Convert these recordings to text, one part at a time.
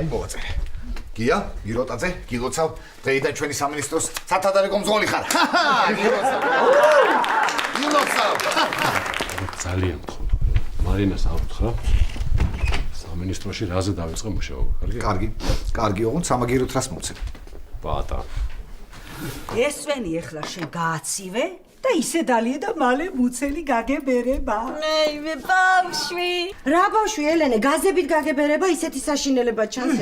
აი მოვაწერე. გია, გიროტაძე, გილოცავ, დღეიდან ჩვენი სამინისტროს სათადარიგო მძღოლი ხარ. გილოცავ. ძალიან მხოლოდ. მარინას ავთხრა. სამინისტროში რაზე დავიწყე მუშაობა, კარგი? კარგი, ოღონდ სამაგიეროდ რას მოვცემ? ბატა. ესვენი ეხლა შენ გააცივე და ისე დალია და მალე მუცელი გაგებერება. მე ბავშვი. რა ბავშვი ელენე, გაზებით გაგებერება ისეთი საშინელება ჩანს.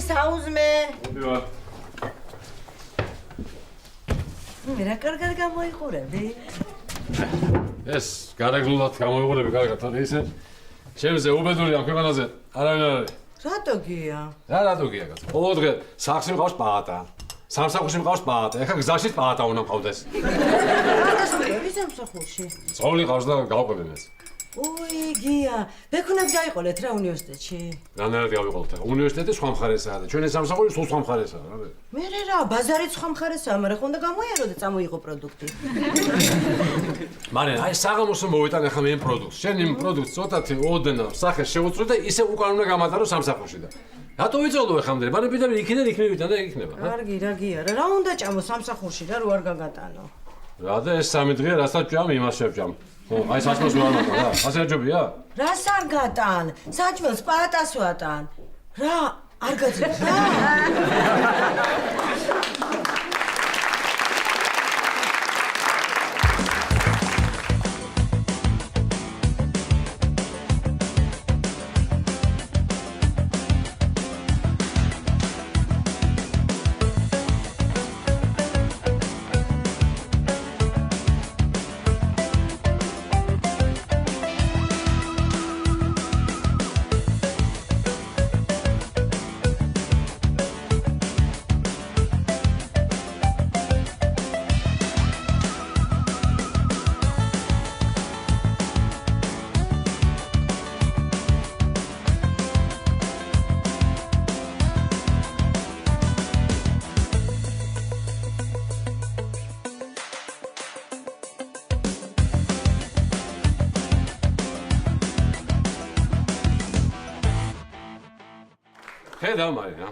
საუზმე. მოდივა. რა კარგად გამოიყურები? ეს გარეგნულად გამოიყურები კარგად, თორე ისე ჩემზე უბედური ამ ქვეყანაზე არავინ არ არის. რატო გია? რატო გია კაცო? ყოველ დღე სახლში მყავს პაატა. სამსახურში მყავს პაატა. ეხლა გზაში პაატა უნდა მყავდეს. რატოს მიყევი სამსახურში? ძღოლი ყავს და გავყვები მეც. ой, გია, ბექონად გაიყოლეთ რა უნივერსიტეტში? რანაირად გავიყოლეთ? უნივერსიტეტი სხვა მხარესაა და ჩვენი სამსახური სულ სხვა მხარესაა, რა. მე რა, ბაზარიც სხვა მხარესაა, მაგრამ ხონდა გამოიარო და წამოიღო პროდუქტი. მაგრამ აი საღამოსო მოვიტან ახლა მე იმ პროდუქტს. შენ იმ პროდუქტს ცოტათი ოდნავ სახეს შეუწრო და ისე უკან უნდა გამატარო სამსახურში და. რატო ვიწოდო ეხამდე? მაგრამ პირდაპირ იქიდან იქნებიდან და იქნება, რა. კარგი, რა გია, რა უნდა ჭამო სამსახურში და რო არ გაგატანო. რა და ეს 3 დღეა რასაც ჭამ, იმას შევჭამ. ხო, აი საჭმელს ვერ ამატა რა. ასე აჯობია? რას არ გატან? საჭმელს პაატას ვატან. რა, არ გაძლევს რა? ხედავ მარინა.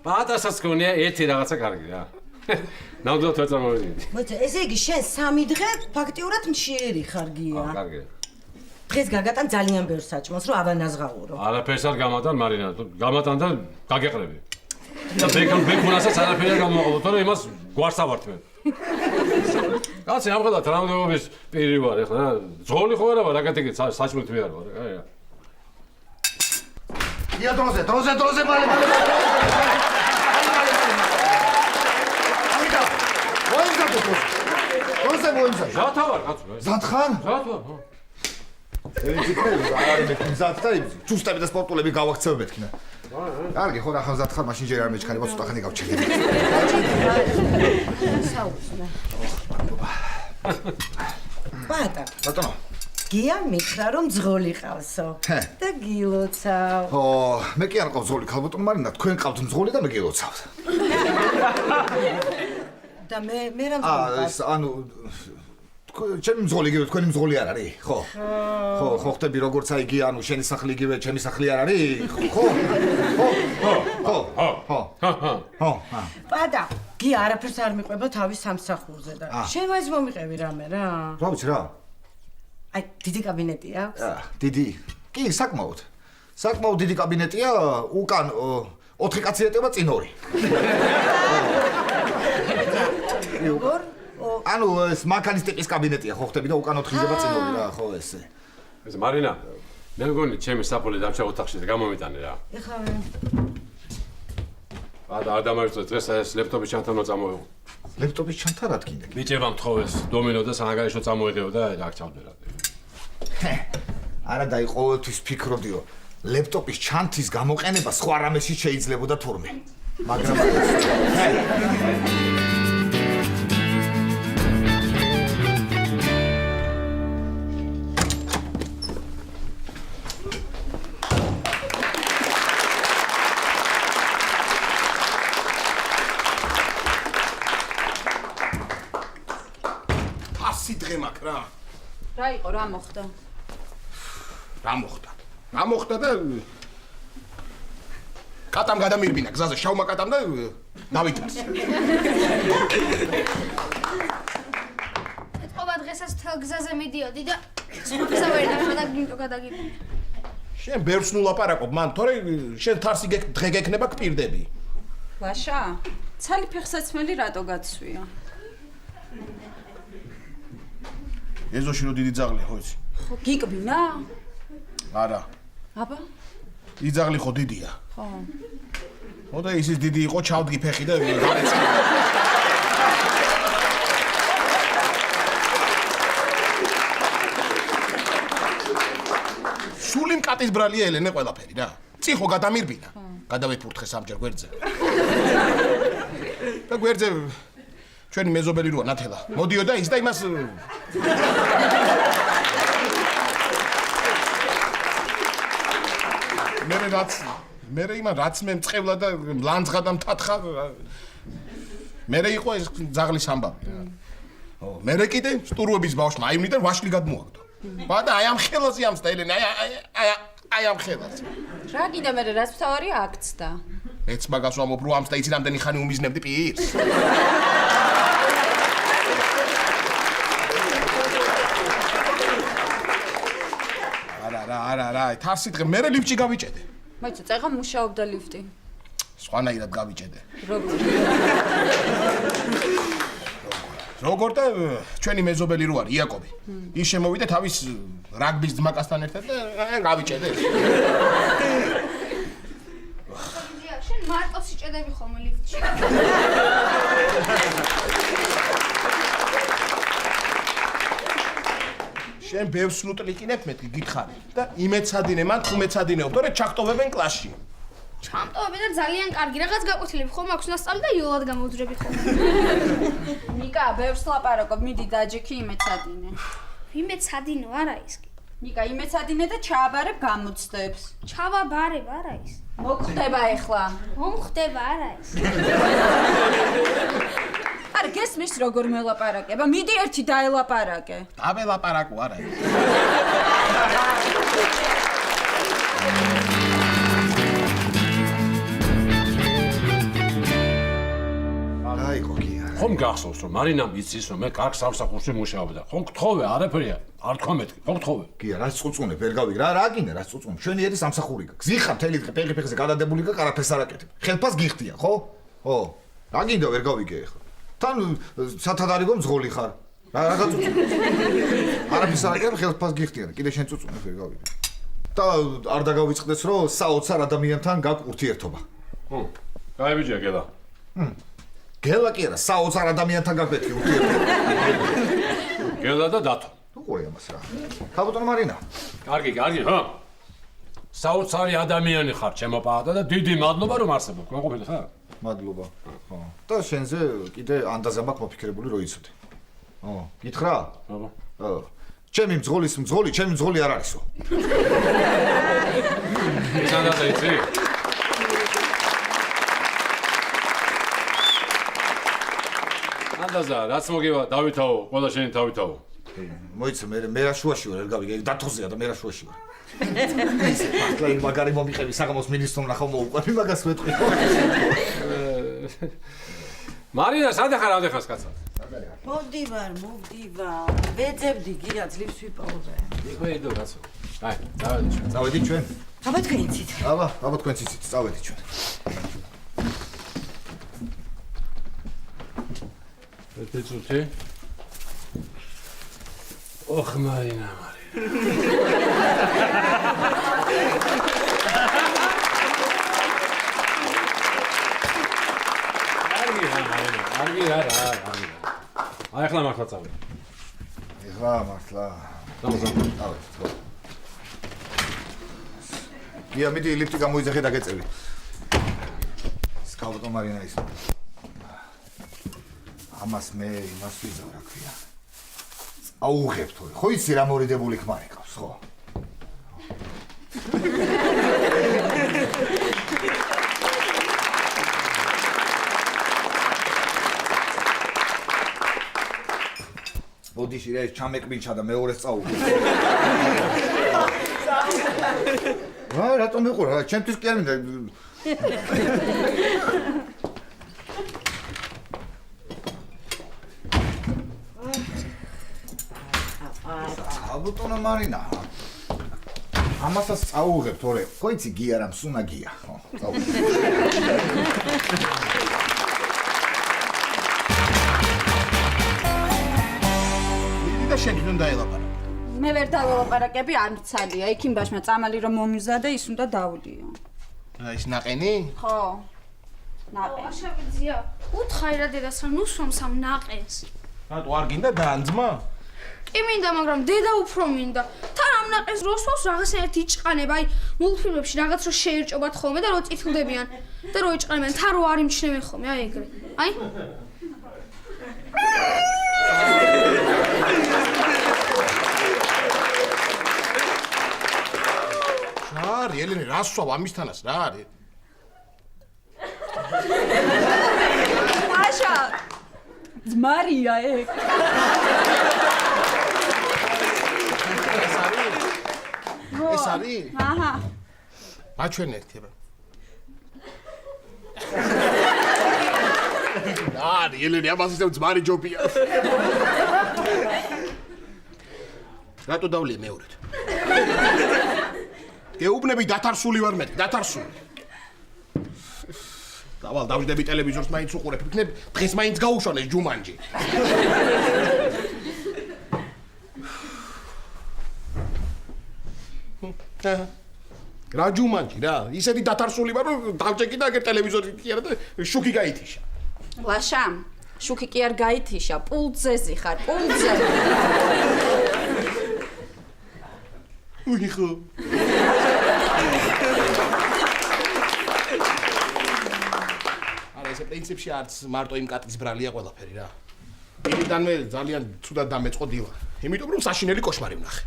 პაატასაც გქონია ერთი რაღაცა კარგი რა. ნამდვილად ვერ წარმოვიდგინდი. მოიცა, ესე იგი შენ 3 დღე ფაქტიურად მშიერი ხარ გია. კარგი. დღეს გაგატან ძალიან ბევრ საჭმელს, რომ ავანაზღაურო. არაფერს არ გამატან მარინა, გამატან და გაგეყრები. და ბეკონასაც არაფერი არ გამოაყოლო, თორე იმას გვარს ავართ მე. კაცი ამღლა ტრამდეობის პირი ვარ ეხლა რა. ძღოლი ხო არა ვარ, რაკეთიკი საჭმელთ მე არ ვარ, აი რა. გია დროზე მალე. ამიტომ მოიმზადო. მოიმზადო. ზათა ვარ კაცო. ზათხარ? ზათა, ხო. არის მზათა იმის. ჯუსტები და სპორტულები გავაქცევ მეთქინა. კარგი, ხო რა ხარ ზათხარ, მაშინ ჯერ არ მეჩქარება, ცოტა ხანი გავჩერდი. საუბრობ. ბატა. ბატონო. გია მითხრა რომ ძღოლი ყავსო და გილოცავ. ო, მე კი არ ყავს ძღოლი, ქალბატონ მარინა, თქვენ ყავთ ძღოლი და მე გილოცავთ. და მე რა მძღოლი? ეს ანუ ჩემი მძღოლი იგივე თქვენი მძღოლი არ არის? ხო. ხო, ხტები როგორც აი გია, ანუ შენი სახლი იგივე, ჩემი სახლი არ არის? ხო. ხო. ბატა, გია არაფერს არ მიყვება თავის სამსახურზე და შენ მაინც მომიყევი რამე რა. რა ვიცი რა? აი, დიდი კაბინეტი აქვს? დიდი. კი, საკმაოდ. საკმაოდ დიდი კაბინეტია, უკან 4 კაცი ეტევა წინ 2. როგორ? ანუ ეს მანქანის ტიპის კაბინეტია, ხო ხტები და უკან 4 იზება წინ 2 რა, ხო ესე. ეს მარინა, მე მგონი ჩემი საფული დამჭა ოთახში და გამომიტანე რა. ეხლა არ დამარწო დღეს ეს ლეპტოპის ჩანთანო წამოიღო. ლეპტოპის ჩანთა რა თქინდა? ბიჭებმა მთხოვეს დომინო და სანგარიშო წამოიღეო და აქ ჩავდერა. არა დაი ყოველთვის ფიქრობდიო, ლეპტოპის ჩანთის გამოყენება სხვა რამეში შეიძლებოდა თურმე. მაგრამ მაქვს რა. რა იყო, რა მოხდა? რა მოხდა და კატამ გადამირბინა გზაზე შავმა კატამ და დავითარს. ეთყობა დღესაც თელ გზაზე მიდიოდი და სხვა გზა ვერ ნახა და გინტო გადაგიბი. შენ ბევრს ნუ ლაპარაკობ მან, თორე შენ თარსი დღე გექნება კპირდები. ლაშა, ცალი ფეხსაცმელი რატო გაცვია? ეზოში რო დიდი ძაღლია ხო იცი? ხო, გიკბინა? არა. აბა? იძაღლი ხო დიდია. ხო. მოდა ისიც დიდი იყო, ჩავდგი ფეხი და გარეცხი. სული მკატის ბრალია ელენე ყველაფერი რა. წიხო გადამირბინა. გადავიფურთხე სამჯერ გვერდზე. და გვერდზე ჩვენი მეზობელი როა ნათელა. მოდიოდა ის და იმას მერე იმან რაც მე მწყევლა და ლანძღა და მთათხა მერე იყო ეს ძაღლის ამბავი რა. ო მერე კიდე სტურუების ბავშვმა აიმნიდან ვაშლი გადმოაგდო. ბადა აი ამ ხელაზე ამსდა ელენე აი ამ ხელაზე. რა კიდე მე რაც მთავარია აქცდა. ეც მაგას ვამობ რო ამსდა იცი რამდენი ხანი უმიზნებდი პირს. არა, თარსი დღე მერე ლიფტში გავიჭედე. მაიცა წაიღა მუშაობდა ლიფტი. სხვანაირად გავიჭედე. როგორ და ჩვენი მეზობელი რო არის იაკობი. ის შემოვიდა თავის რაგბის ძმაკასთან ერთად და გავიჭედე. შენ მარტო სიჭედები ხოლმე ლიფტში. შენ ბევრს ნუტლიკინებ მეთქი გითხარი და იმეცადინე მან თუ მეცადინეობ თორე ჩახტოვებენ კლასში. ჩამტოვები და ძალიან კარგი რაღაც გაკვეთილები ხომ აქვს ნასწავლი და იოლად გამოვძრებით ხოლმე. ნიკა, ბევრს ლაპარაკობ, მიდი დაჯექი იმეცადინე. იმეცადინო არა ის კი. ნიკა, იმეცადინე და ჩააბარებ გამოცდებს. ჩავაბარებ არა ის. მოგხდება ეხლა. მომხდება არა ის. არა, გესმის როგორ მელაპარაკება? მიდი ერთი დაელაპარაკე. დაველაპარაკო არა. ხომ გახსოვს რომ მარინამ იცის რომ მე კარგ სამსახურში მუშაობდა. ხომ გთხოვე არაფერია. არ თქვა მეთქი. ხომ გთხოვე. გია რა წუწუნე ვერ გავიგე რა გინდა რა წუწუნე. ჩვენი ერი სამსახური გაქვს. გიხარ მთელი დღე ფეხზე გადადებული და არაფერს არ აკეთებ. ხელფას გიხდია ხო? ხო. რა გინდა ვერ გავიგე ახლა. თან სათად არის გომ ზღოლი ხარ. რა გაწუწუნე. არაფერს არ აკეთებ ხელფას გიხდია. კიდე შენ წუწუნე ვერ გავიგე. და არ დაგავიწყდეს რომ საოცარ ადამიანთან გაქვს ურთიერთობა. გაიბიჯია გელა. გელა კი არა, საოცარ ადამიანთან გაგვეთქი ურთიერთობა. გელა და დათო. უყურე ამას რა. ქალბატონო მარინა. კარგი, ხო? საოცარი ადამიანი ხარ, ჩემო პაატა და დიდი მადლობა რომ არსებობ. გონყოფილი ხარ? მადლობა. ხო. და შენზე კიდე ანდაზე მაქვს მოფიქრებული რომ იცოდე. ო, გითხრა? აბა. ო. ჩემი მძღოლის მძღოლი, ჩემი მძღოლი არ არისო. სანდადა იცი? ანდაზა, რაც მოგევა დავითაო, ყველა შენი დავითაო. მოიცა მე რა შუაში ვარ, ვერ გავიგე, დათოზეა და მე რა შუაში ვარ. მართლა იმ მაგარი მომიყევი საგამოს მინისტრომ ნახავ მოუყვები მაგას ვეთყვი. მარინა, სად ახარ ამდეხას კაცად? მოვდივარ. ვეძებდი გია ძლივს ვიპოვე. იყვეიდო კაცო. აი, წავედით ჩვენ? აბა თქვენ იცით. აბა თქვენც იცით, წავედით ჩვენ. ერთი წუთი. ოხ, მარინა. კარგი არა. აი ახლა მართლა წავედი. ეხლა მართლა. წავედით, ხო. გია მიდი ლიფტი გამოიძახე და გეწევი. ქალბატონო მარინა ის. ამას მე იმას ვიზავ რა ქვია. აუღებ თორე. ხო იცი რა მორიდებული ქმარი ყავს, ხო? ოდიში რა ეს ჩამეკბინჩა და მეორე სწავლობ. რატომ მიყურა? ჩემთვის კი არ მინდა. აბუტონა მარინა. ამასაც წაუღებ თორე. ხო იცი გია რა მსუნა გია, ხო? წაუღებ. და შენ თვითონ დაელაპარაკე. მე ვერ დაველაპარაკები, არ მცალია. იქ იმ ბაშმა წამალი რომ მომიზადე, ის უნდა დავუდიო. ის ნაყენი? ხო. ნაყენი. აშავიძია, უთხარი რა დედას რომ უსვამს ამ ნაყენს. რატო არ გინდა დაანძმა? კი მინდა, მაგრამ დედა უფრო მინდა. თან ამ ნაყენს როსვავს რაღაცნაირად იჭყანება, აი მულტფილმებში რაღაც რო შეერჭობათ ხოლმე და რო წითლდებიან და რო იჭყანებიან, თან რო არ იმჩნევენ ხოლმე, აი ეგრე. აი რა არის ელენე რა სვავ ამისთანაც რა არის? აშა ძმარია ეგ. ეს არის? აჰა. მაჩვენ ერთება. არის ელენე ამას ისევ ძმარი ჯობია. რატო დავლია მეორედ? გეუბნები დათარსული ვარ მე, დათარსული. დავალ დავждები ტელევიზორს მაინც უყურებ. იქნებ დღეს მაინც გაუშვანეს ჯუმანჯი. რა ჯუმანჯი რა? ისეთი დათარსული ვარ რომ დავჭეკი და ეგ ტელევიზორი კი არა და შუქი გაითიშა. ლაშა, შუქი კი არ გაითიშა, პულტზეზი ხარ, პულტზე. უიხო. არა ეს პრინციპში არც მარტო იმ კატის ბრალია ყველაფერი რა. პირიდანვე ძალიან ცუდად დამეწყო დილა. იმიტომ რომ საშინელი კოშმარი ვნახე.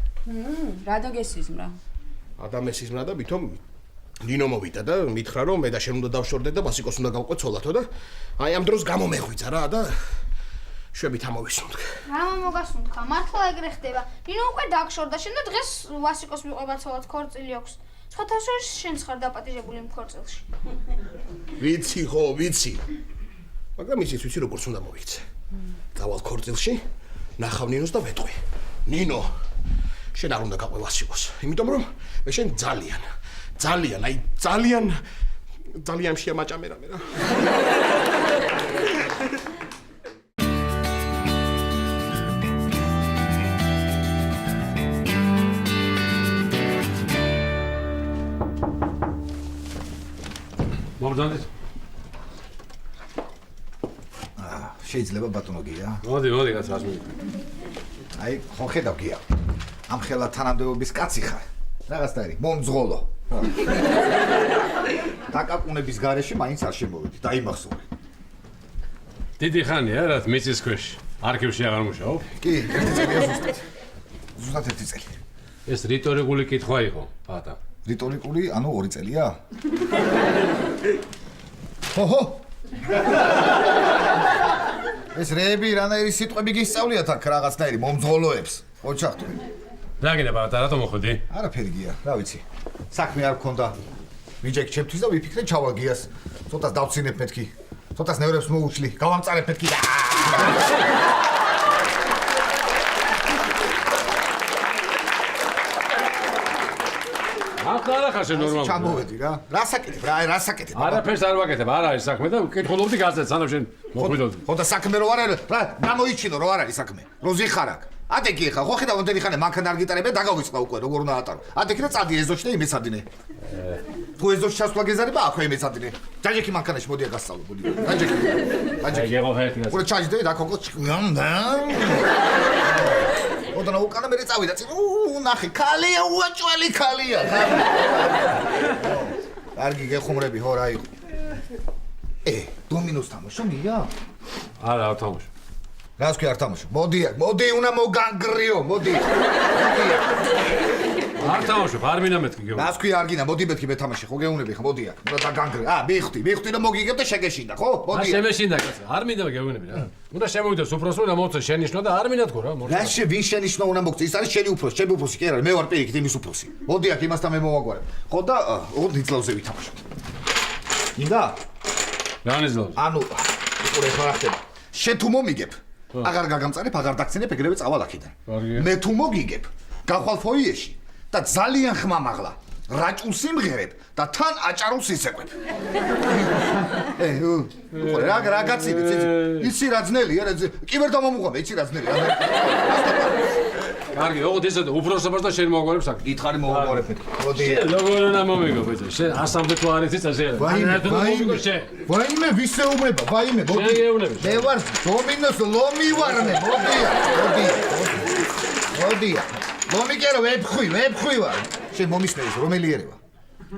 რადო გესიზმრა? ადამიანსიზმრა და ვითომ ნინო მოვიდა და მითხრა რომ მე და შენ უნდა დავშორდეთ და ბასიკოს უნდა გავყვეთ ცოლათო და აი ამ დროს გამომეღვიძა რა და შვებით ამოვისუნთქ. რა მოგასუნთქა? მართლა ეგრე ხდება. ნინო უკვე დაგშორდა შენ და დღეს ვასიკოს მიყვება ცოლად ქორწილი აქვს. სხვათა შორის შენც ხარ დაპატიჟებული იმ ქორწილში. ვიცი ხო, ვიცი. მაგრამ ისიც ვიცი როგორც უნდა მოვიქცე. დავალ ქორწილში, ნახავ ნინოს და ვეტყვი. ნინო, შენ არ უნდა გაყვე ვასიკოს. იმიტომ რომ მე შენ აი ძალიან შეამაჭამერა მე რა. მოგძანდით? შეიძლება ბატონო გია? მოდი, კაცას მინდა. აი, ხო ხედავ გია. ამ ხელა თანამდებობის კაცი ხარ. რაღაცნაირი, მომძღოლო. დაკაკუნების გარეშე მაინც არ შემოვედი, დაიმახსოვრე. დიდი ხანია რა, მიწის ქვეშ. არქივში აღარ მუშაობ? კი, ერთი წელია ზუსტად. ზუსტად ერთი წელი. ეს რიტორიკული კითხვა იყო, პატა. რიტორიკული, ანუ 2 წელია? ჰოჰო. ეს რეები რანაირი სიტყვები გისწავლიათ აქ რაღაცნაირი მომძღოლოებს. ოჩახტვი. რა გინდა პატა, რატომ მოხვედი? არაფერი გია, რა ვიცი. საქმე არ მქონდა. ვიჯექ ჩემთვის და ვიფიქრე ჩავაგიას. ცოტას დავცინებ მეთქი. ცოტას ნევრებს მოუჩლი. გავამწარებ მეთქი და ახლა რა ხარ შენ ნორმალურად? ჩამოვედი რა. რასაკეთებ რა, რასაკეთებ? არაფერს არ ვაკეთებ, არ არის საქმე და კითხულობდი გაზეთს, სანამ შენ მოხვიდოდი. ხო და საქმე რო არ არის, რა გამოიჩინო რო არ არის საქმე. როზი ხარ აქ? ადექი ხა, ხო ხედავ ამდენი ხანე მანქანა არ გიტარებ და დაგავიწყდა უკვე როგორ უნდა ატარო. ადექი და წადი ეზოში და იმესადინე. თუ ეზოში ჩასვლა გეზარება, აქვე იმესადინე. ჯაჯექი მანქანაში მოდია გასწავლო, მოდი. ჯაჯექი. ეგ იყო ერთი კაცი. უბრალოდ ჩაჯდე და ქოკო ჩგანდა. ოდნა უკანა მე წავიდა წინ. ნახე, ქალია, უაჭველი ქალია. კარგი გეხუმრები ხო რა იყო. დომინოს თამაშო მია? არა, არ თამაშობ. რას კი არ თამაშობ? მოდი, უნდა მოგანგრიო, მოდი. არ თამაშობ, არ მინდა მეთქი გეუბნები. რას ქვია არ გინდა, მოდი მეთქი მეთამაშე, ხო გეუბნები ხა, მოდი აქ. და განგრე. მივხვდი რომ მოგიგებ და შეგეშინდა, ხო? რა მოდი. შემეშინდა კაცო, არ მინდა გეუბნები რა. უნდა შემოვიდეს უფროსო და მოწე შენიშნო და არ მინდა თქო რა. რა ვინ შენიშნო უნდა მოგწე? ის არის შენი უფროსი, ჩემი უფროსი კი არა, მე ვარ პირიქით იმის უფროსი. მოდი აქ იმასთან მე მოვაგვარებ. ხო და ნიძლავზე ვითამაშოთ. გინდა? რა ნიძლავს? ანუ უყურე ხო რა ხდება? შენ თუ მომიგებ, აღარ გაგამწარებ, აღარ დაგცინებ, ეგრევე წავალ აქედან. მე თუ მოგიგებ, გავხვალ ფოიეში და ძალიან ხმამაღლა რაჭულს იმღერებ და თან აჭარულს ისეკვებ. უყურე რა გაცინე, იცი რა ძნელია, კი ვერ დამომუღამე, იცი რა ძნელია. კარგი, ოღონდ ესე უფროსობას და შენ მოგვარებს აქ. გითხარი მოვაგვარებ მე. მოდი. როგორ უნდა მომიგო ბიჭო? შენ ასამდე თუ არ იცი ასე. ვაიმე ვისეუბნება, ვაიმე, მოდი. შენ გეუბნები. მე ვარ დომინოს ლომი ვარ მე, მოდი. ლომი კი არა, ვებხვი ვარ. შენ მომისმენის რომელი ერევა?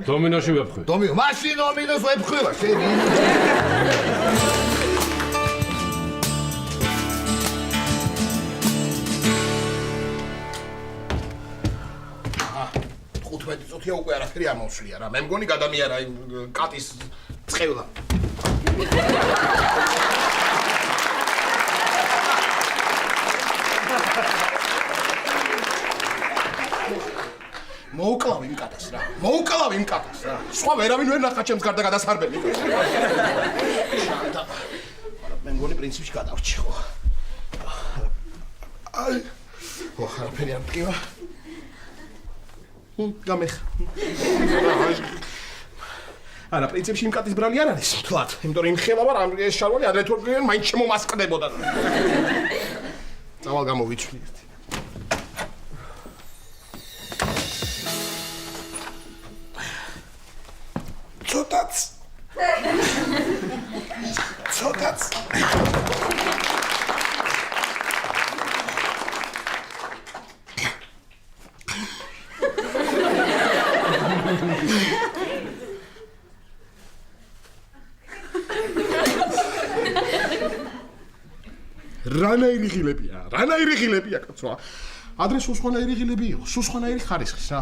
დომინოში ვებხვი. მაშინ დომინოს ვებხვი ვარ, შენ. წუთია უკვე არაფერი არ მომსვლია რა. მე მგონი გადამიარა იმ კატის წყევლა. მოუკლავ იმ კატას რა. სხვა ვერავინ ვერ ნახა ჩემს გარდა გადასარბები. მე მგონი პრინციპში გადავრჩი ხო. აი. ხო, არაფერი არ მტკივა. გამეხ. არა, პრინციპში იმ კატის ბრალი არ არის, თლათ. იმიტომ რომ იმ ხელა ვარ, ეს შარვალი ადრე თუ არ მაინც შემომასკდებოდა. წავალ გამოვიცვლი ერთი. ცოტაც. რანაირი ღილებია კაცო. ადრე სუსხანაირი ღილები იყო, სუსხანაირი ხარისხის რა.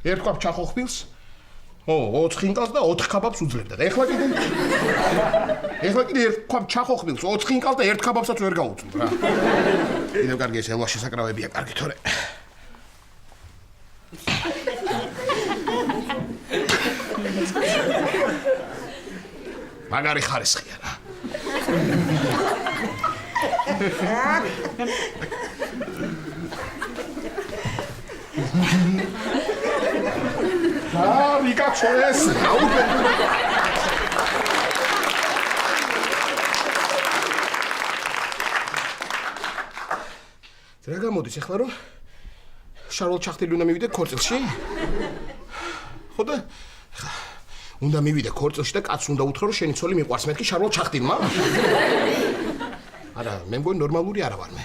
ერთ კვაპ ჩახოხბილს 4 ხინკალს და 4 ქაბაბს უძლებდა. და ეხლა კიდე ერთ კვაპ ჩახოხბილს 4 ხინკალს და ერთ ქაბაბსაც ვერ გაუძლებ რა. კიდევ კარგი ეს ელვა შესაკრავებია, კარგი თორე. მაგარი ხარისხია რა. ვიკაცო ეს რა გამოდის ახლა რომ შარვალ ჩახტილი უნდა მივიდე ქორწილში? ხო და უნდა მივიდე ქორწილში და კაცს უნდა უთხრა რომ შენი ცოლი მიყვარს მეთქი შარვალ ჩახტილმა? არა, მე მგონი ნორმალური არა ვარ მე.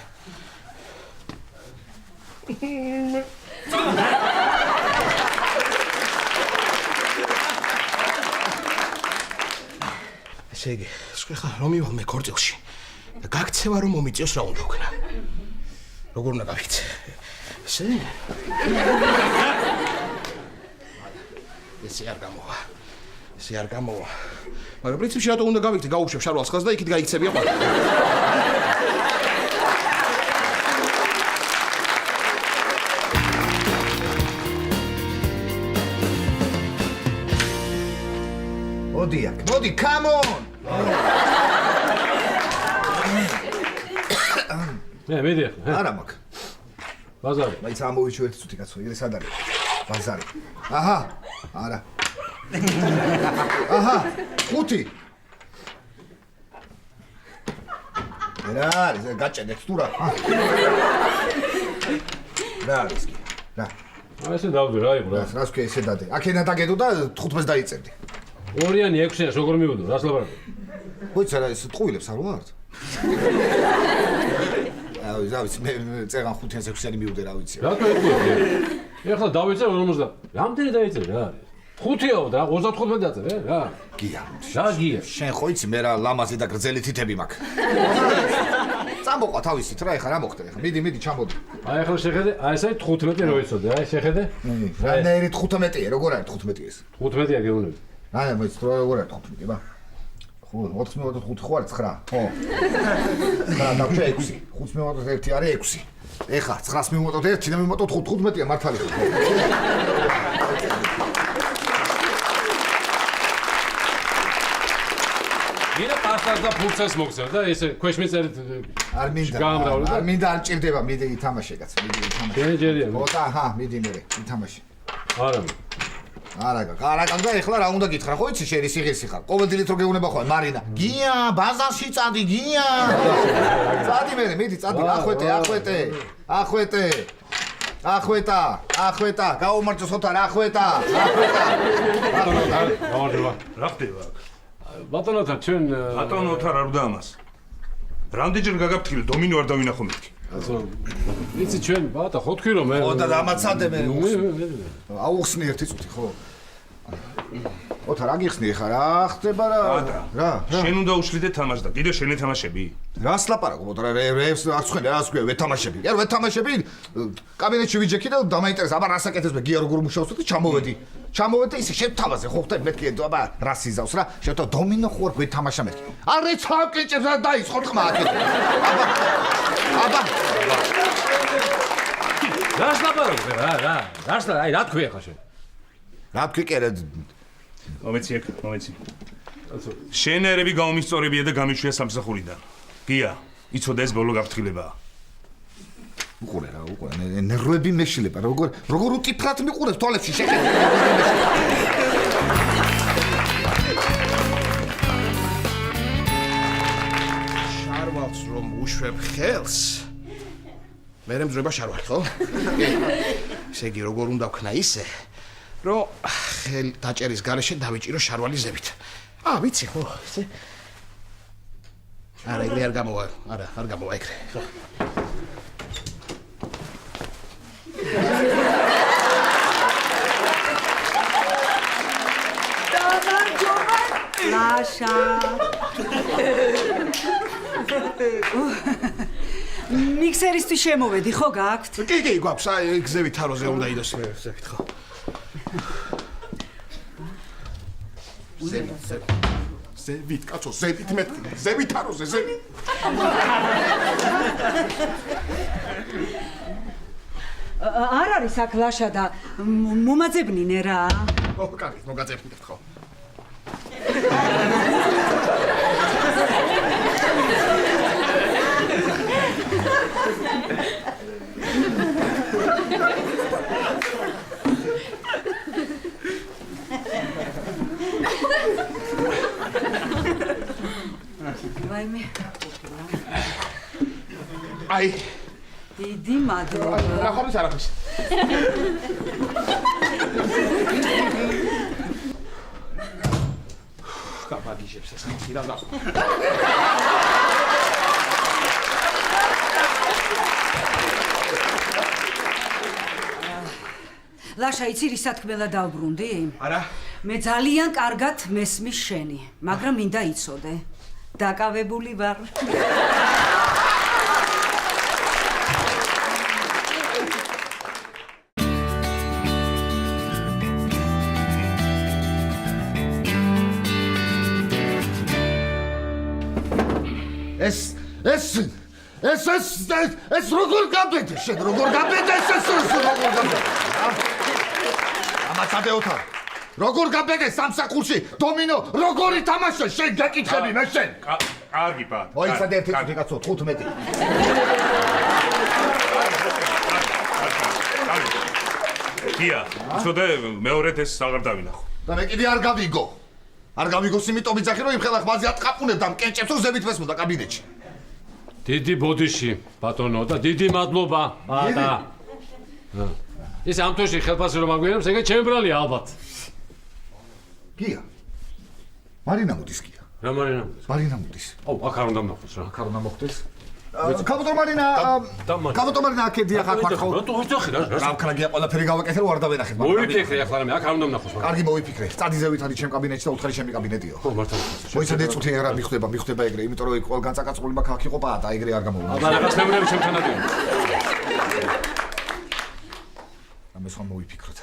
ესე იგი, ხა რომ მივალ მე ქორწილში და გაქცევა რომ მომიწიოს რა უნდა ვქნა. როგორ უნდა გავიქცე? ესე? ესე არ გამოვა. მაგრამ პრინციპში რატო უნდა გავიქცე? გაუშვებ შარვალს ხაზს და იქით გაიქცებია ყველა. მოდი, come on! მედი. არა მაქვს. ბაზარი. მაინც ამოვიჩო ერთი წუთი კაცო, ეგრე სად არის? ბაზარი. აჰა, არა. აჰა, 5. რა არის, გაჭედეთ თუ რა? რა არის კი? რა? ესე დავდი რა იყო რა. რას ქვია ესე დადე? აქედან დაგედო და 15-ს დაიწერდი. 2-იანი 6-იანს როგორ მივიდო? რას ლაპარაკობ? მოიცა რა ეს ტყუილებს არ ვართ? რა ვიცი, მე წერან 5-იანს 6-იანი მივიდე რა ვიცი. რატო ეთქვი? ეხლა დავიწერ 50. რამდენი დაიწერ რა არის? 5-იაო და 35 დაწერე რა? გია. რა გია? შენ ხო იცი მე რა ლამაზი და გრძელი თითები მაქვს. წამოყვა თავისით რა ეხა რა მოხდა ეხა მიდი ჩამოდი აი ახლა შეხედე, აი ეს არის 15 რო იცოდე, აი შეხედე. რანაირი 15-ია, როგორ არის 15 ეს? 15-ია გეუბნები. აი მოიც როგორ არის 15, ბა? ხო, 4-5 ხო არის 9, ხო. 9 დავშე 6. 5-1 არის 6. ეხა 9-ს მივუმატოთ 1 და მივუმატოთ 5, 15-ია მართალი ხო? მინდა პასტას და ფურცელს მოგზავ და ესე ქვეშ მიწერეთ არ მინდა. არ მინდა არ ჭირდება, მიდი ითამაშე კაც, მიდი ითამაშე. გენეჯერია. ოტა, ჰა, მიდი მე, ითამაშე. არა. არა, და ეხლა რა უნდა გითხრა, ხო იცი შენ სიღირსი ხარ. ყოველდღიურად რო გეუბნება ხო, მარინა. გია, ბაზარში წადი, გია. წადი მე, მიდი, წადი, ახვეტა, გაუმარჯოს ოთარ, ახვეტა. გამარჯობა. რა ხდება? ბატონოთა, ჩვენ ბატონოთა რა ვდა ამას? რამდენჯერ გაგაფრთხილე დომინო არ დავინახო მეთქი. იცი ჩვენ ბატა ხო თქვი რომ მე ხო და დამაცადე მე. აუხსნი ერთი წუთი, ხო? ოთარ რა გიხსნი ხა რა ხდება რა? შენ უნდა უშლიდე თამაშს და კიდე შენ ეთამაშები? რას ლაპარაკობ ოთარ რევს არ ხვენ რას გვია ვეთამაშები. კი არა ვეთამაშები კაბინეტში ვიჯექი და დამაინტერესა აბა რას აკეთებს მე გია როგორ მუშაობს და ჩამოვედი ისე შევთავაზე ხო ხტები მეთქი აბა რას იზავს რა შევთო დომინო ხო არ გვეთამაშა მეთქი არე ცალკეჭებს რა დაიწყო თქმა აქ აბა რას ლაპარაკობ რა რას აი რა თქვი ახლა შენ რა თქვი კერე მომეცი შენერები გამომისწორებია და გამიშვია სამსახურიდან გია იცოდე ეს ბოლო გაფრთხილებაა უყურე ნერვები მეშილება როგორ უკიფრად მიყურებს თვალებში შეხედე შარვალს რომ უშვებ ხელს მე მძრება შარვალი ხო? ესე იგი როგორ უნდა ვქნა ისე რომ ხელ დაჭერის გარეშე დავიჭირო შარვალი ზევით. ვიცი ხო, ისე. არა, ეგრე არ გამოვა ეგრე. ხო. ლაშა. მიქსერისთვის შემოვედი, ხო გააქვთ? კი, გვაქვს, აი გზევით თაროზე უნდა იდოს ზევით, ხო. ზევით, კაცო, ზევით მეთქი, ზევით თაროზე, ზევით. არ არის აქ ლაშა და მომაძებნინე რა. ო, კარგი, მოგაძებნით, ხო. ვაიმე. აი, დიდი მადლობა. რა ხარ ის არაფერს. კაპაგიჟებს ეს ხი რა გახო. ლაშა იცი რის სათქმელა დავბრუნდი? არა. მე ძალიან კარგად მესმის შენი, მაგრამ მინდა იცოდე. დაკავებული ვარ. ეს როგორ გაბედე შენ როგორ გაბედე ეს როგორ გაბედე ამაცადე ოთარ როგორ გაბედე სამსახურში დომინო როგორი თამაშო შენ გაკითხები მე შენ კარგი ბატონო ой სადე ერთი წუთი კაცო 15 გია იცოდე მეორედ ეს აღარ დავინახო და მე კიდე არ გავიგოს იმიტომ ვიძახი რომ იმ ხელახ მაზე ატყაპუნებ და მკენჭებს რომ ზევით მესმოდა კაბინეტში დიდი ბოდიში ბატონო და დიდი მადლობა ბატა ეს ამ თვეში ხელფასი რომ აგვიანებს ეგეც ჩემი ბრალია ალბათ გია მარინა მოდის გია რა მარინა მარინა მოდის აუ აქ არ უნდა მოხდეს რა აქ არ უნდა მოხდეს კაპიტომარინა აქედია ხარ ხო? რატო ვიძახი რა? რა ვქრაგია ყველაფერი გავაკეთე რომ არ დავენახეთ. მოიფიქრე ახლა მე აქ არ უნდა ვნახოს. კარგი მოიფიქრე. წადიზე ვითარი ჩემ კაბინეტში და უთხარი ჩემი კაბინეტიო. ხო მართლა. მოიცადე წუთი რა მიხვდება ეგრე, იმიტომ რომ ყველგან წაკაცყული მაგ აქ იყო პაატა, ეგრე არ გამოვა. აბა რაღაც მეუბნები ჩემთან ადიო. ამას ხომ მოიფიქროთ.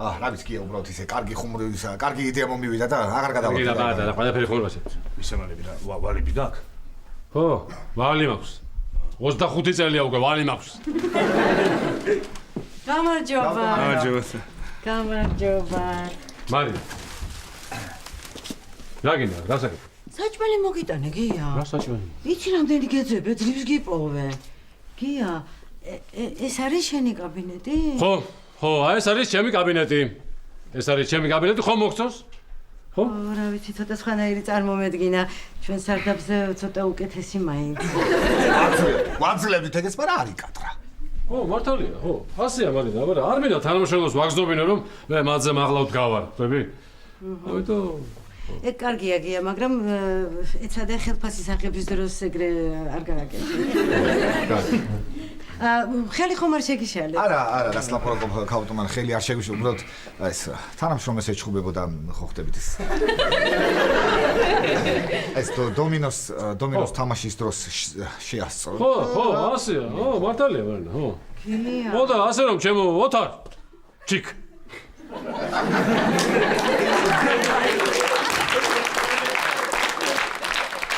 რა ვიცი კი უბრალოდ ისე კარგი ხუმური ისა, კარგი იდეა მომივიდა და აღარ გადავაკეთე. და ყველაფერი ხუმრობაზე. მისამალები რა ვარიბი და აქ. ხო, ვალი მაქვს. 25 წელია უკვე ვალი მაქვს. გამარჯობა. გამარჯობა. მარი. რა გინდა? რა საკეთე? საჭმელი მოგიტანე, გია. რა საჭმელი? იცი რამდენი გეძებე, ძრიფს გიპოვე. გია, ეს არის შენი კაბინეტი? ხო, ეს არის ჩემი კაბინეტი. ეს არის ჩემი კაბინეტი, ხო მოგწონს? ხო? რა ვიცი, ცოტა სხვანაირი წარმომედგინა. ჩვენ სარდაფზე ცოტა უკეთესი მაინც. ვაძლევთ ეგეც, მაგრამ არ იკადრა. ხო, მართალია, ხო. ასეა მაგინა, აბა არ მინდა თანამშრომლებს ვაგზნობინო რომ მე მათზე მაღლავთ გავარ, ხვდები? ამიტომ კარგია გია, მაგრამ ეცადე ხელფასის აღების დროს ეგრე არ გააკეთე. ხელი ხომ არ შეგიშალე? არა, რას ლაპარაკობ კაპიტომარ, ხელი არ შეგიშალე, უბრალოდ ეს თანამშრომლებს ეჩხუბებოდა ხო ხდებით ეს. ეს დომინოს თამაშის დროს შეასწრო. ხო, ასეა, ხო, მართალია მარინა, ხო. გია. მოდა ასე რომ ჩემო ოთარ ჩიკ.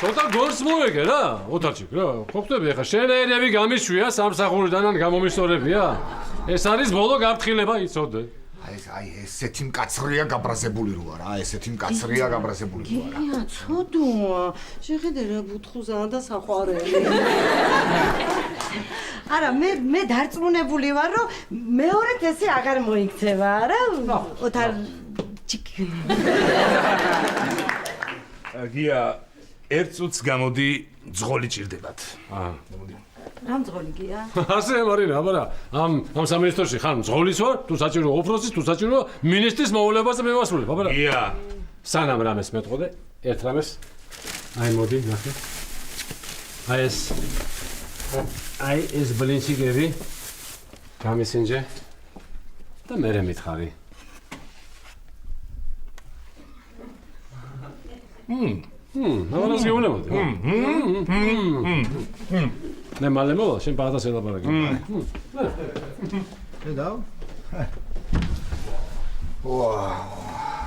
ცოტა გორს მოეგე რა, ოთარჩიკ რა. ხო ხტები ახლა შენერები გამიშვია სამსახურიდან ან გამომისწორებია. ეს არის ბოლო გაფრთხილება იცოდე. აი ესეთი მკაცრია გაბრაზებული რო არა, ესეთი მკაცრია გაბრაზებული რო არა. გია, ცოდოა. შეხედე რა ბუთხუზაა და საყვარელი. არა, მე დარწმუნებული ვარ, რომ მეორედ ესე აღარ მოიქცევა, არა? ოთარ ჩიკ. გია ერთ წუთს გამოდი ძღოლი ჭირდებათ. მოდი. რა მძღოლი გია? ასე მარინა, აბა რა. ამ სამინისტროში ხარ მძღოლის ვარ, თუ საჭირო ოფროსის, თუ საჭირო მინისტრის მოულებას მევასრულებ, აბა რა. გია. სანამ რამეს მეტყოდე, ერთ რამეს. აი მოდი, ნახე. აი ეს ბლინჩიგები გამისინჯე და მე მითხარი. ნავალას გეუბნებოდი. ნე მალე მოვა, შენ პატას ელაპარაკე. დედაო.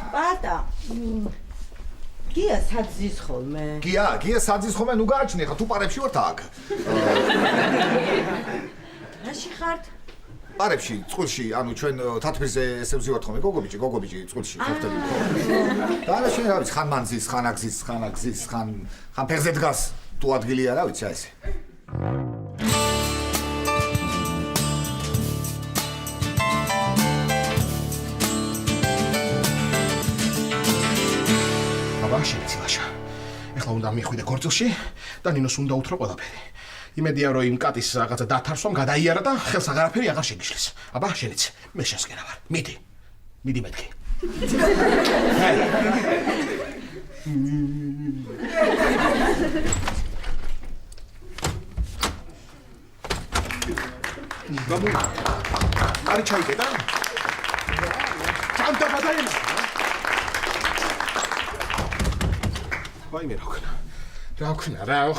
პატა. გია საძის ხოლმე. გია საძის ხოლმე, ნუ გააჩნი, ხა თუ პარებში ვართ აქ. რაში ხართ? პარებში, წყვილში, ანუ ჩვენ თათბირზე ესე ვზივართ ხოლმე, გოგობიჭი, წყვილში, ხერხდები. და არა შენ რა ვიცი, ხან მანძის, ხან აგზის, ხან ფეხზე დგას, თუ ადგილია რა ვიცი, აი ესე. შენიცი ლაშა. ეხლა უნდა მიხვიდე ქორწილში და ნინოს უნდა უთრო ყველაფერი. იმედია რომ იმ კატის რაღაცა დათარსვამ გადაიარა და ხელს აღარაფერი აღარ შეგიშლის. აბა შენიცი, მე შესკენა ვარ. მიდი მეთქი. გამო. არი ჩაიდე და. ჩანთა გადაინა. ვაიმე რა ვქნა რა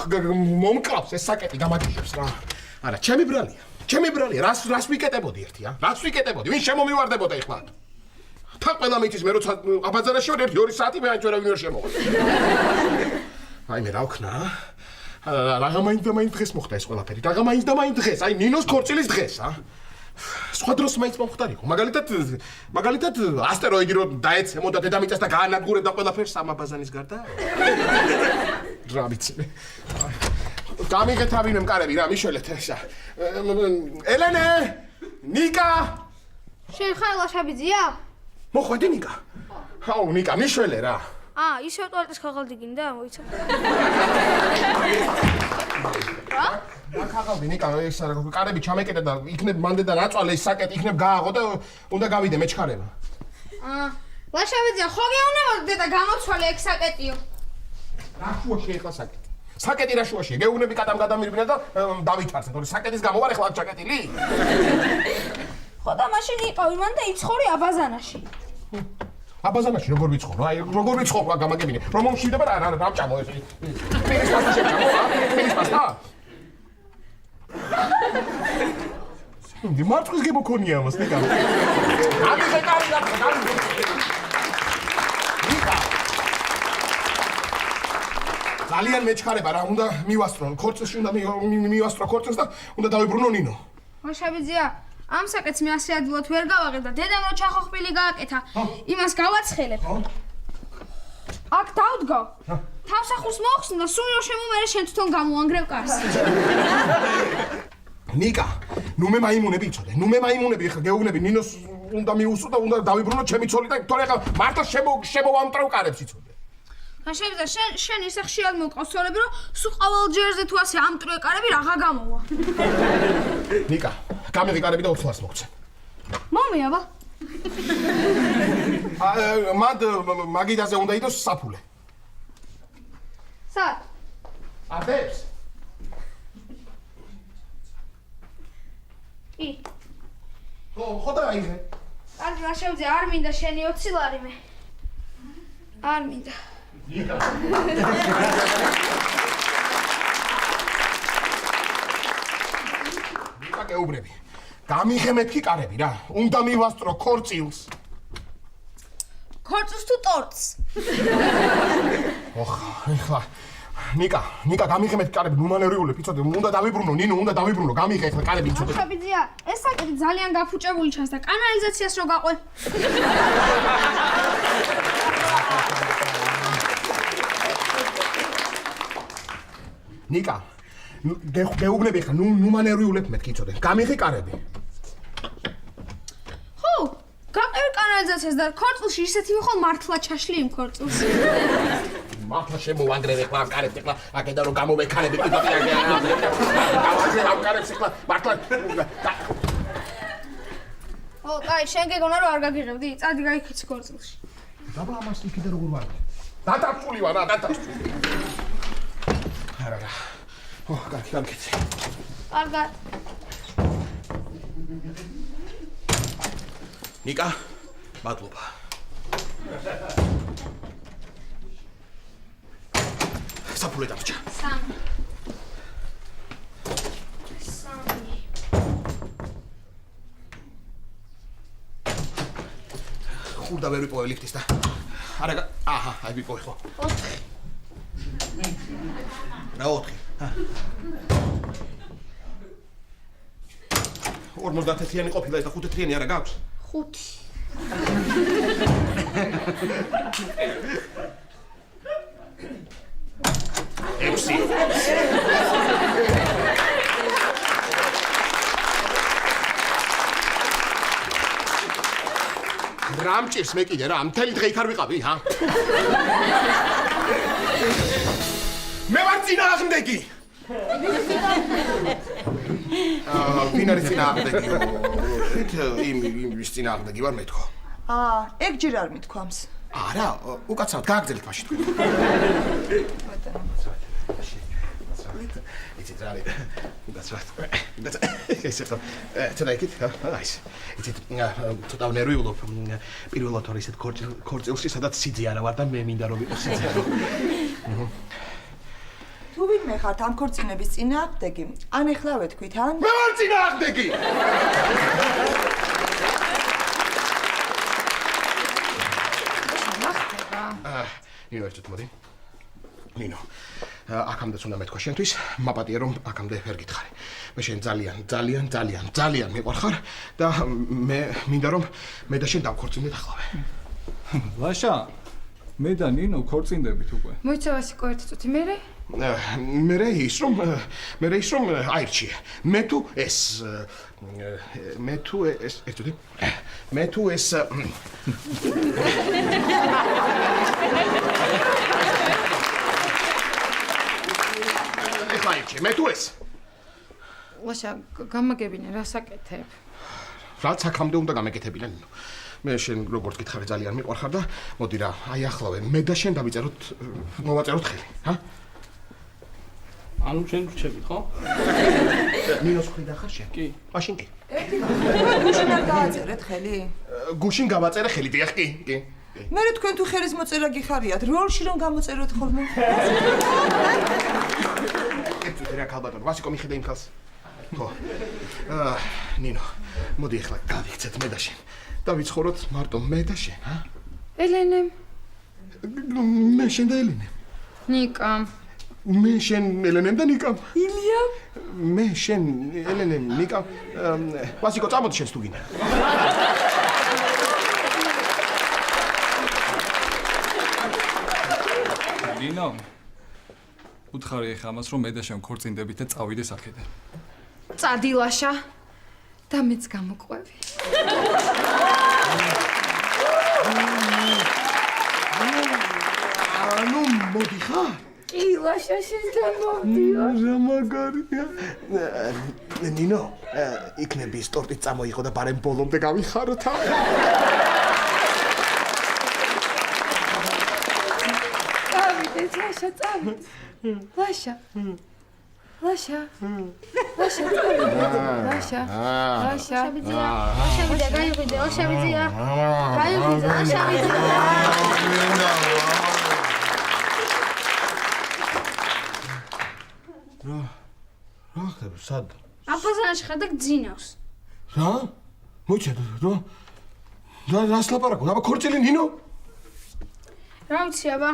მომკლავს ეს საკეტი გამაგიჟებს რა. არა, ჩემი ბრალია, რას ვიკეტებოდი ერთია? რას ვიკეტებოდი? ვინ შემომივარდებოდა ეხლა? თან ყველა მითის მე როცა აბაზარაში ვარ 1-2 საათი მე აჭერა ვინ ვერ შემოვა. ვაიმე რა ვქნა? რა მაინც დღეს მოხდა ეს ყველაფერი? რა მაინც დღეს? აი ნინოს ქორწილის დღეს, სხვა დროს მაინც მომხდარიყო. მაგალითად ასტეროიდი რო დაეცემოდა დედამიწას და გაანადგურებდა ყველაფერს სამაბაზანის გარდა. რა ვიცი. გამიგეთავინე მკარები რა, მიშველეთ ესა. ელენე! ნიკა! შენ ხარ ლაშაბიძია? მოხვედი ნიკა. აუ ნიკა, მიშველე რა. ისე ტუალეტის ხაღალდი გინდა, მოიცა. რა? რა ხაღალდი ნიკა, ეს კარები ჩამეკეტე და იქნებ მანდე და რაწვალე ის საკეტი იქნებ გააღო და უნდა გავიდე მეჩქარება. ლაშაბიძია, ხო გეუბნებოდი დედა გამოცვალე ეგ საკეტიო. რა შუაში ეხლა საკეტი? საკეტი რა შუაშია? გეუბნები კატამ გადამირბინა და დავითარცე. თორე საკეტის გამო ვარ ახლა ჩაკეტილი. ხო და მაშინ იყავი მან და იცხოვრე აბაზანაში. აბაზანაში როგორ ვიცხოვრო? აი როგორ ვიცხოვრო გამაგებინე. რომ მომშვიდება რა მჭამო ეს. პირის პასტა შეჭამო, პირის პასტა. მარტყვის გემოქონია ამას, ნიკა. ამიხე კარი და კარი. ნიკა. ძალიან მეჩქარება რა, უნდა მივასწრო ქორწილში, უნდა მივასწრო ქორწილს და უნდა დავიბრუნო ნინო. მოშაბიძია, ამ საკეთს მე ასე ადვილად ვერ გავაღებ და დედამ რო ჩახოხბილი გააკეთა, იმას გავაცხელებ. აქ დავდგო. თავსახურს მოხსნა და სულ რო შემომერე შენ თვითონ გამოანგრევ კარს. ნიკა, ნუ მე მაიმუნები იცოდე. ნუ მე მაიმუნები ხა გეუბნები ნინოს უნდა მიუსწრო და უნდა დავიბრუნო ჩემი ცოლი და თორე ხა მარტო შემოვამტრევ კარებს იცოდე. მოშაბიძია, შენ ისე ხშირად მოვყავს ცოლები, რომ სულ ყოველ ჯერზე თუ ასე ამტრე კარები რაღა გამოვა. ნიკა, გამიღი კარები და 400-ს მოგცე. მომიაბა. მად მაგიდაზე უნდა იდოს საფულე. სად? აბებს. კი. ხოდა აიღე. კარგი, მოშაბიძია, არ მინდა შენი 20 ლარი მე. არ მინდა. ნიკა. ნიკა გეუბნები. გამიღე მეთქი კარები რა. უნდა მივასწრო ქორწილს. ქორწილს თუ ტორტს? ეხლა ნიკა გამიღე მეთქი კარები, ნუ მანევრიულებ, იცოდე, უნდა დავიბრუნო, ნინო, უნდა დავიბრუნო, გამიღე ეხლა კარები, იცოდე. მოშაბიძია, ეს საკეთი ძალიან გაფუჭებული ჩანს და კანალიზაციას რო გაყვე. ნიკა, გეუბნები ხა, ნუ მანევრიულებ მეთქი, იცოდე. გამიღე კარები. ხო, გაყევი კანალიზაციას და ქორწილში ისეთი მიხვალ მართლა ჩაშლი იმ ქორწილს. მართლა შემოვანგრევ ეხლა ამ კარებს ეხლა აქედან რომ გამოვეკარები კიდევ გავანგრევ ამ კარებს ეხლა მართლა ო, კაი, შენ გეგონა რომ არ გაგიღებდი? წადი გაიქეცი ქორწილში. დაბა ამას იქიდან როგორ ვარ? დათარწული ვარ რა, დათარწული. არა. ო, კარგი, გამიქეცი. კარგად. ნიკა, მადლობა. საფულე დამჭა. სამი. ხურდა ვერ ვიპოვე ლიფტის და არა, აჰა, აი ვიპოვე ხო. 4. რა 4? 50-იანი ყოფილა და 5-იანი არა გაქვს? 5. ექვსი. რა მჭირს მე კიდე რა? მთელი დღე იქ არ ვიყავი, ჰა? მე ვარ წინააღმდეგი. ვინ არის წინააღმდეგი? იმის წინააღმდეგი ვარ მე თქო. ეგ ჯერ არ მithქვამს. არა, უკაცრავად გააგრძელეთ მაშინ თქვენ. იცით რა არის? უკაცრავად. ეს ხო. ცოტა იქით, აი ეს. იცით, ცოტა ნერვიულობ. პირველად თორე ისეთ ქორწილში, სადაც სიძე არა ვარ და მე მინდა რომ ვიყო სიძე. თუ ვინმე ხართ ამ ქორწინების წინააღმდეგი, ან ეხლა ვეთქვით, ან მე ვარ წინააღმდეგი. ნინო ერთად მოდი. ნინო, აქამდეც უნდა მეთქვა შენთვის, მაპატია რომ აქამდე ვერ გითხარი. მე შენ ძალიან მიყვარხარ და მე მინდა რომ მე და შენ დავქორწინდეთ ახლა. ლაშა, მე და ნინო ქორწინდებით უკვე. მოიცა ვასიკო ერთი წუთი მერე? მერე ის რომ აირჩიე. მე თუ ეს ერთუდი. მე თუ ეს აირჩიე. მე თუ ეს ლაშა, გამაგებინე რა საკეთებ? რაც აქამდე უნდა გამეკეთებინა ნინო. მე შენ როგორც გითხარი ძალიან მიყვარხარ და მოდი რა, აი ახლავე მე და შენ დავიწეროთ მოვაწეროთ ხელი, ჰა? ანუ შენ რჩები, ხო? ნინოს ხვიდა ხარ შენ? კი. მაშინ კი. გუშინ არ გააწერეთ ხელი? გუშინ გავაწერე ხელი, დიახ, კი, კი. მე თქვენ თუ ხელის მოწერა გიხარიათ, როლში რომ გამოწეროთ ხოლმე? რა ქალბატონ, ვასიკო მიხედა იმ ხალს. ხო. ნინო, მოდი ახლა გავიქცეთ მე და შენ. და ვიცხოვროთ მარტო მე და შენ, ჰა? ელენე. მე შენ და ელენე. ნიკამ. მე შენ ელენემ და ნიკამ. ილიამ. მე შენ ელენემ ნიკამ. ვასიკო წამოდი შენ თუ გინდა. ნინო. უთხარი ახლა მას რომ მე და შენ ქორწინდებით და წავიდეს აქედან. წადი ლაშა. და მეც გამოყვევი. ანუ მოდი ხარ? კი, ლაშა შენთან მოვდიო. რა მაგარია. ნინო, იქნები ის ტორტი წამოიღო და ბარემ ბოლომდე გავიხაროთ. წავიდეთ, ლაშა, წავიდეთ. ლაშა. ლაშა. ლაშა, ლაშა. ლაშა. შევიძია. შევიძია, გაიღვიდე, შევიძია. გაიღვიდე, შევიძია. რა ხდება, სად? აფაზანაში ხარ და გძინავს. რა? მოიჩადო, რა? რას ლაპარაკობ? აბა ქორწილი ნინო? რა ვიცი, აბა.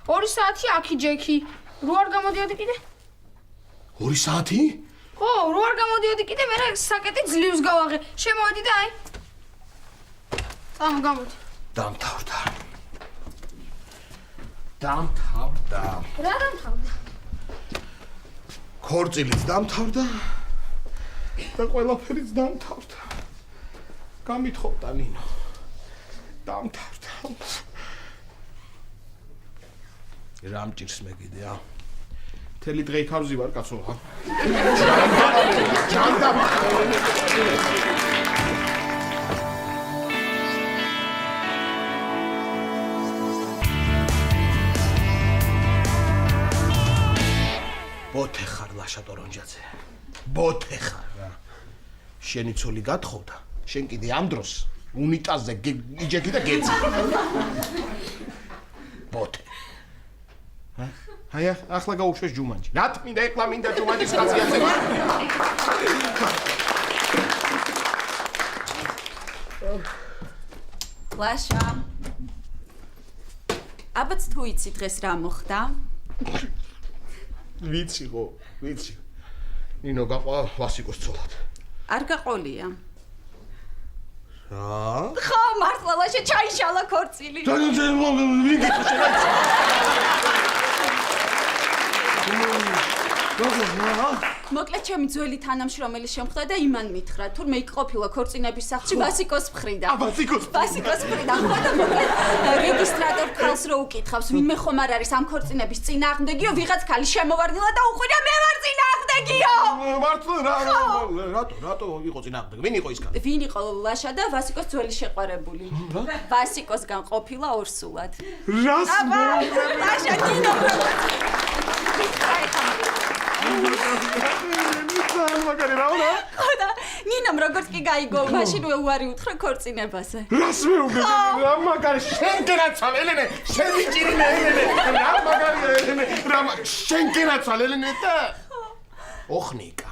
2 საათი აქი ჯექი. რო არ გამოდიოდი კიდე? 2 საათი? ხო, რო არ გამოდიოდი კიდე, მე საკეტი ძლივს გავაღე. შემოვედი და აი. გამოდი. დამთავრდა. რა დამთავრდა? ქორწილიც დამთავრდა და ყველაფერიც დამთავრდა. გამithხოვდა ნინო. დამთავრდა. რა მჭირს მე კიდე, ა? მთელი დღე იქავზი ვარ, კაცო, ა? ჯანდა. ბოთე ხარ ლაშა ტორონჯაძე. ბოთე ხარ რა. შენი ცოლი გათხოვდა. შენ კიდე ამ დროს უნიტაზზე იჯექი და გეცი. ბოთე. აი ახლა გაუშვეს ჯუმანჯი. რა მინდა ეხლა მინდა ჯუმანჯის ხასიათზე. ლაშა. აბაც თუ იცი დღეს რა მოხდა? ვიცი ხო, ვიცი. ნინო გაყვა ვასიკოს ცოლად. არ გაყოლია. რა? ხო, მართლა ლაშა ჩაიშალა ქორწილი. მოკლედ ჩემი ძველი თანამშრომელი შემხვდა და იმან მითხრა, თურმე იქ ყოფილა ქორწინების სახლში ვასიკოს მხრიდან. ვასიკოს მხრიდან. ხო და მოკლედ რეგისტრატორ ქალს რო უკითხავს, ვინმე ხომ არ არის ამ ქორწინების წინააღმდეგიო, ვიღაც ქალი შემოვარდნილა და უყვირა მე ვარ წინააღმდეგიო. მართლა რატო იყო წინააღმდეგი? ვინ იყო ის ქალი? ვინ იყო ლაშა და ვასიკოს ძველი შეყვარებული. ვასიკოსგან ყოფილა ორსულად. რას? ლაშა ნინო. მაგარი რაო? ხოდა ნინამ როგორც კი გაიგო, მაშინვე უარი უთხრა ქორწინებაზე. რას მეუბნები? რა მაგარი შენ გენაცვალ ელენე, შენ მიჭირინე ელენე. რა მაგარი ელენე, შენ გენაცვალ ელენე და ოხნიკა.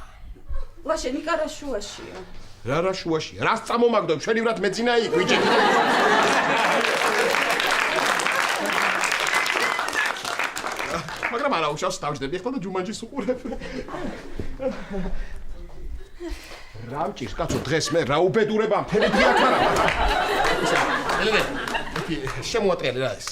ლაშა ნიკა რა შუაშია? რა შუაშია? რას წამომაგდო? შენივრად მეძინა იქ ვიჭი. მაგრამ არა უშავს დავждები ახლა და ჯუმანჯის უყურებ. რა მჭირს კაცო დღეს მე რა უბედურება მთელი დღე აქ არა. ელენე, შემოატრიალე რა ეს.